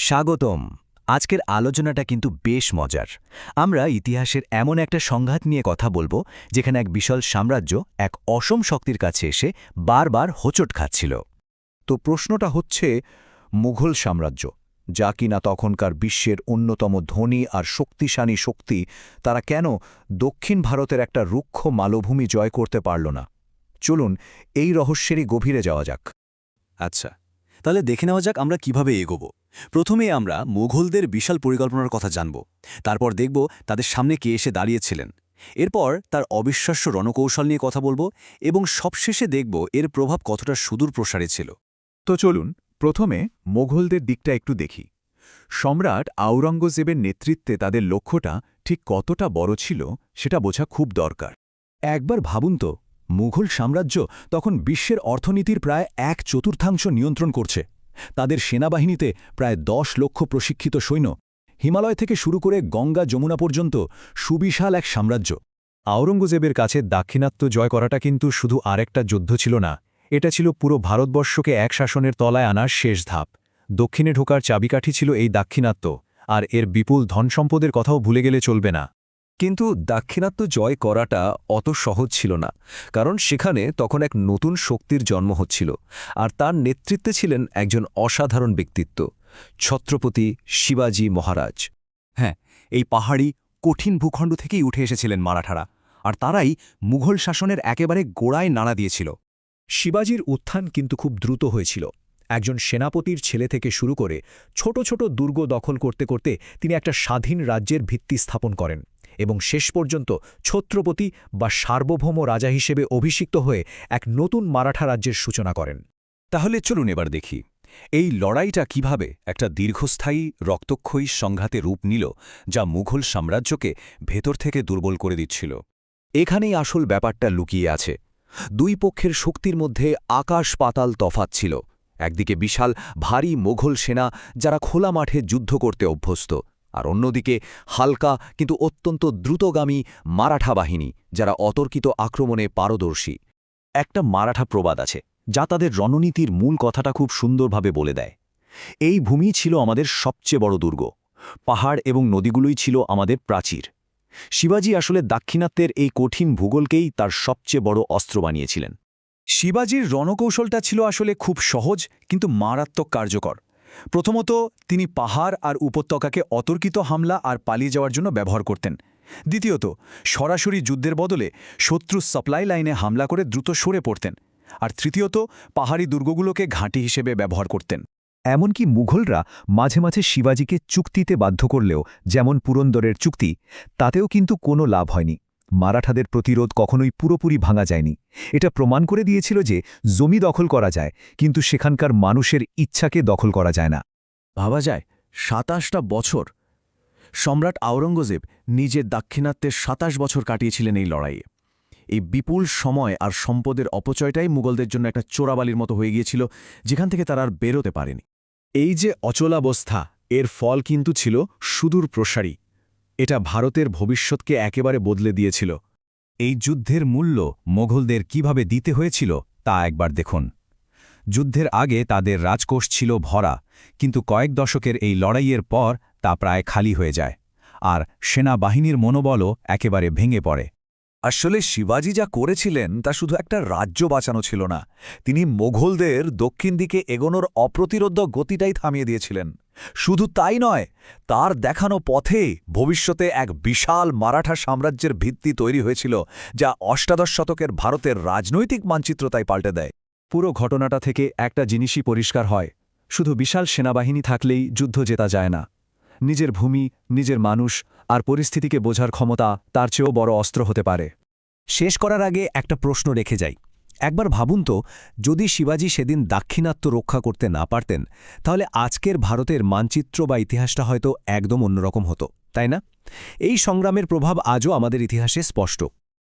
স্বাগতম। আজকের আলোচনাটা কিন্তু বেশ মজার। আমরা ইতিহাসের এমন একটা সংঘাত নিয়ে কথা বলবো যেখানে এক বিশাল সাম্রাজ্য এক অসম শক্তির কাছে এসে বারবার হোঁচট খাচ্ছিল। তো প্রশ্নটা হচ্ছে মুঘল সাম্রাজ্য, যা কিনা তখনকার বিশ্বের অন্যতম ধনী আর শক্তিশালী শক্তি, তারা কেন দক্ষিণ ভারতের একটা রুক্ষ মালভূমি জয় করতে পারল না? চলুন এই রহস্যেরই গভীরে যাওয়া যাক। আচ্ছা, তাহলে দেখে নেওয়া যাক আমরা কিভাবে এগোব। প্রথমে আমরা মুঘলদের বিশাল পরিকল্পনার কথা জানব, তারপর দেখব তাদের সামনে কে এসে দাঁড়িয়েছিলেন, এরপর তার অবিশ্বাস্য রণকৌশল নিয়ে কথা বলবো এবং সবশেষে দেখব এর প্রভাব কতটা সুদূর প্রসারী ছিল। তো চলুন প্রথমে মোঘলদের দিকটা একটু দেখি। সম্রাট আওরঙ্গজেবের নেতৃত্বে তাদের লক্ষ্যটা ঠিক কতটা বড় ছিল সেটা বোঝা খুব দরকার। একবার ভাবুন তো, মুঘল সাম্রাজ্য তখন বিশ্বের অর্থনীতির প্রায় 1/4 নিয়ন্ত্রণ করছে। তাদের সেনাবাহিনীতে প্রায় 10 লক্ষ প্রশিক্ষিত সৈন্য, হিমালয় থেকে শুরু করে গঙ্গা যমুনা পর্যন্ত সুবিশাল এক সাম্রাজ্য। আওরঙ্গজেবের কাছে দাক্ষিণাত্য জয় করাটা কিন্তু শুধু আরেকটা যুদ্ধ ছিল না, এটা ছিল পুরো ভারতবর্ষকে এক শাসনের তলায় আনার শেষ ধাপ। দক্ষিণে ঢোকার চাবিকাঠি ছিল এই দাক্ষিণাত্য, আর এর বিপুল ধনসম্পদের কথাও ভুলে গেলে চলবে না। কিন্তু দাক্ষিণাত্য জয় করাটা অত সহজ ছিল না, কারণ সেখানে তখন এক নতুন শক্তির জন্ম হচ্ছিল, আর তার নেতৃত্বে ছিলেন একজন অসাধারণ ব্যক্তিত্ব, ছত্রপতি শিবাজী মহারাজ। হ্যাঁ, এই পাহাড়ি কঠিন ভূখণ্ড থেকেই উঠে এসেছিলেন মারাঠারা, আর তারাই মুঘল শাসনের একেবারে গোড়ায় নাড়া দিয়েছিল। শিবাজির উত্থান কিন্তু খুব দ্রুত হয়েছিল। একজন সেনাপতির ছেলে থেকে শুরু করে ছোট ছোট দুর্গ দখল করতে করতে তিনি একটা স্বাধীন রাজ্যের ভিত্তি স্থাপন করেন এবং শেষ পর্যন্ত ছত্রপতি বা সার্বভৌম রাজা হিসেবে অভিষিক্ত হয়ে এক নতুন মারাঠা রাজ্যের সূচনা করেন। তাহলে চলুন এবার দেখি এই লড়াইটা কিভাবে একটা দীর্ঘস্থায়ী রক্তক্ষয়ী সংঘাতে রূপ নিল, যা মুঘল সাম্রাজ্যকে ভেতর থেকে দুর্বল করে দিচ্ছিল। এখানেই আসল ব্যাপারটা লুকিয়ে আছে। দুই পক্ষের শক্তির মধ্যে আকাশ পাতাল তফাৎ ছিল। একদিকে বিশাল ভারী মোঘল সেনা যারা খোলা মাঠে যুদ্ধ করতে অভ্যস্ত, আর অন্যদিকে হালকা কিন্তু অত্যন্ত দ্রুতগামী মারাঠা বাহিনী যারা অতর্কিত আক্রমণে পারদর্শী। একটা মারাঠা প্রবাদ আছে যা তাদের রণনীতির মূল কথাটা খুব সুন্দরভাবে বলে দেয়। এই ভূমি ছিল আমাদের সবচেয়ে বড় দুর্গ, পাহাড় এবং নদীগুলোই ছিল আমাদের প্রাচীর। শিবাজি আসলে দাক্ষিণাত্যের এই কঠিন ভূগোলকেই তার সবচেয়ে বড় অস্ত্র বানিয়েছিলেন। শিবাজির রণকৌশলটা ছিল আসলে খুব সহজ কিন্তু মারাত্মক কার্যকর। প্রথমত, তিনি পাহাড় আর উপত্যকাকে অতর্কিত হামলা আর পালিয়ে যাওয়ার জন্য ব্যবহার করতেন। দ্বিতীয়ত, সরাসরি যুদ্ধের বদলে শত্রু সাপ্লাই লাইনে হামলা করে দ্রুত সরে পড়তেন। আর তৃতীয়ত, পাহাড়ি দুর্গগুলোকে ঘাঁটি হিসেবে ব্যবহার করতেন। এমনকি মুঘলরা মাঝে মাঝে শিবাজিকে চুক্তিতে বাধ্য করলেও, যেমন পুরন্দরের চুক্তি, তাতেও কিন্তু কোনো লাভ হয়নি। মারাঠাদের প্রতিরোধ কখনোই পুরোপুরি ভাঙা যায়নি। এটা প্রমাণ করে দিয়েছিল যে জমি দখল করা যায়, কিন্তু সেখানকার মানুষের ইচ্ছাকে দখল করা যায় না। ভাবা যায় ২৭টা বছর সম্রাট আওরঙ্গজেব নিজের দাক্ষিণাত্যের ২৭ বছর কাটিয়েছিলেন এই লড়াইয়ে। এই বিপুল সময় আর সম্পদের অপচয়টাই মুঘলদের জন্য একটা চোরাবালির মতো হয়ে গিয়েছিল, যেখান থেকে তারা আর বেরোতে পারেনি। এই যে অচলাবস্থা, এর ফল কিন্তু ছিল সুদূর প্রসারী। এটা ভারতের ভবিষ্যৎকে একেবারে বদলে দিয়েছিল। এই যুদ্ধের মূল্য মোঘলদের কিভাবে দিতে হয়েছিল তা একবার দেখুন। যুদ্ধের আগে তাদের রাজকোষ ছিল ভরা, কিন্তু কয়েক দশকের এই লড়াইয়ের পর তা প্রায় খালি হয়ে যায়, আর সেনাবাহিনীর মনোবলও একেবারে ভেঙে পড়ে। আসলে শিবাজি যা করেছিলেন তা শুধু একটা রাজ্য বাঁচানো ছিল না, তিনি মোঘলদের দক্ষিণ দিকে এগোনোর অপ্রতিরোধ্য গতিটাই থামিয়ে দিয়েছিলেন। শুধু তাই নয়, তার দেখানো পথে ভবিষ্যতে এক বিশাল মারাঠা সাম্রাজ্যের ভিত্তি তৈরি হয়েছিল, যা অষ্টাদশ শতকের ভারতের রাজনৈতিক মানচিত্র তাই পাল্টে দেয়। পুরো ঘটনাটা থেকে একটা জিনিসই পরিষ্কার হয়, শুধু বিশাল সেনাবাহিনী থাকলেই যুদ্ধ জেতা যায় না। নিজের ভূমি, নিজের মানুষ আর পরিস্থিতিকে বোঝার ক্ষমতা তার চেয়েও বড় অস্ত্র হতে পারে। শেষ করার আগে একটা প্রশ্ন রেখে যাই। একবার ভাবুন তো, যদি শিবাজি সেদিন দাক্ষিণাত্য রক্ষা করতে না পারতেন, তাহলে আজকের ভারতের মানচিত্র বা ইতিহাসটা হয়তো একদম অন্যরকম হতো, তাই না? এই সংগ্রামের প্রভাব আজও আমাদের ইতিহাসে স্পষ্ট।